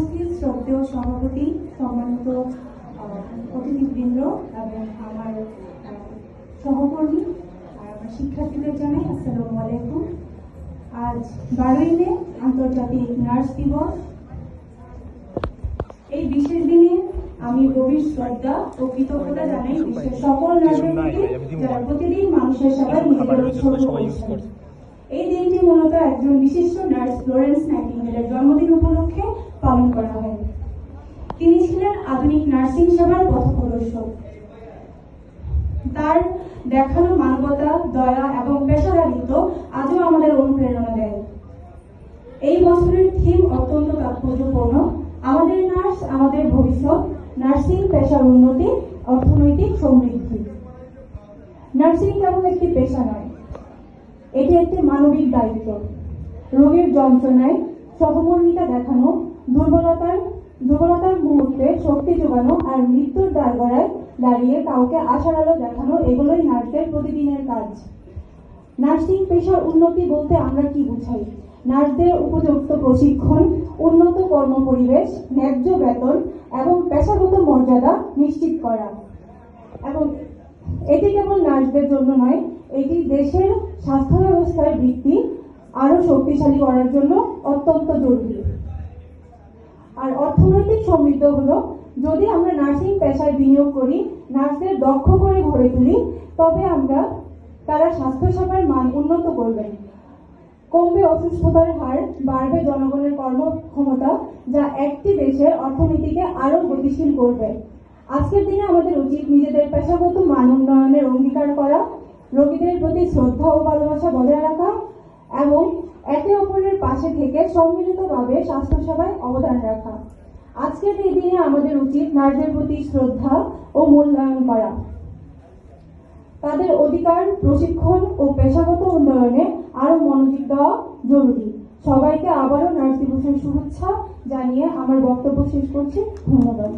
উপস্থিত শ্রদ্ধেয় সভাপতি, সম্মানিত অতিথিবৃন্দ এবং আমার সহকর্মী আর আমার শিক্ষার্থীদের জানাই আসসালামু আলাইকুম। আজ 12ই মে আন্তর্জাতিক নার্স দিবস। এই বিশেষ দিনে আমি গভীর শ্রদ্ধা ও কৃতজ্ঞতা জানাই বিশ্বের সকল নার্সের প্রতি যারা প্রতিদিন মানুষের সেবায় নিজেদের উৎসর্গ করেছেন। এই দিনটি মূলত একজন বিশিষ্ট নার্স ফ্লোরেন্স নাইটিঙ্গেলের জন্মদিন উপলক্ষে পালন করা হয়। তিনি ছিলেন আধুনিক নার্সিং সেবার পথপ্রদর্শক। তার দেখানো মানবতা, দয়া এবং পেশাদারিত্ব আজও আমাদের অনুপ্রেরণা দেয়। এই বছরের থিম অত্যন্ত তাৎপর্যপূর্ণ, আমাদের নার্স আমাদের ভবিষ্যৎ, নার্সিং পেশার উন্নতি, অর্থনৈতিক সমৃদ্ধি। নার্সিং কেবল একটি পেশা নয়, এটি একটি মানবিক দায়িত্ব। রোগীর যন্ত্রণায় সহমর্মিতা দেখানো, দুর্বলতার মুহূর্তে শক্তি যোগানো আর মৃত্যুর দ্বারগড়ায় দাঁড়িয়ে কাউকে আশার আলো দেখানো, এগুলোই নার্সের প্রতিদিনের কাজ। নার্সিং পেশার উন্নতি বলতে আমরা কি বুঝাই? নার্সদের উপযুক্ত প্রশিক্ষণ, উন্নত কর্মপরিবেশ, ন্যায্য বেতন এবং পেশাগত মর্যাদা নিশ্চিত করা। এবং এটি কেবল নার্সদের জন্য নয়, এটি দেশের স্বাস্থ্য ব্যবস্থার ভিত্তি আরো শক্তিশালী করার জন্য অত্যন্ত জরুরি। আর অর্থনৈতিক সমৃদ্ধ হলো, যদি আমরা নার্সিং পেশায় বিনিয়োগ করি, নার্সদের দক্ষ করে গড়ে তুলি, তবে তারা স্বাস্থ্যসেবার মান উন্নত করবেন। কমবে অসুস্থতার হার, বাড়বে জনগণের কর্মক্ষমতা, যা একটি দেশের অর্থনীতিকে আরো গতিশীল করবে। আজকের দিনে আমাদের উচিত নিজেদের পেশাগত মান উন্নয়নের অঙ্গীকার করা, রোগীদের প্রতি শ্রদ্ধা ও ভালোবাসা বজায় রাখা এবং একে অপরের পাশে থেকে সম্মিলিতভাবে স্বাস্থ্যসেবায় অবদান রাখা। আজকের এই দিনে আমাদের উচিত নার্সদের প্রতি শ্রদ্ধা ও মূল্যায়ন করা, তাদের অধিকার, প্রশিক্ষণ ও পেশাগত উন্নয়নে আরো মনোযোগ দেওয়া জরুরি। সবাইকে আবারও নার্স দিবসের শুভেচ্ছা জানিয়ে আমার বক্তব্য শেষ করছি। ধন্যবাদ।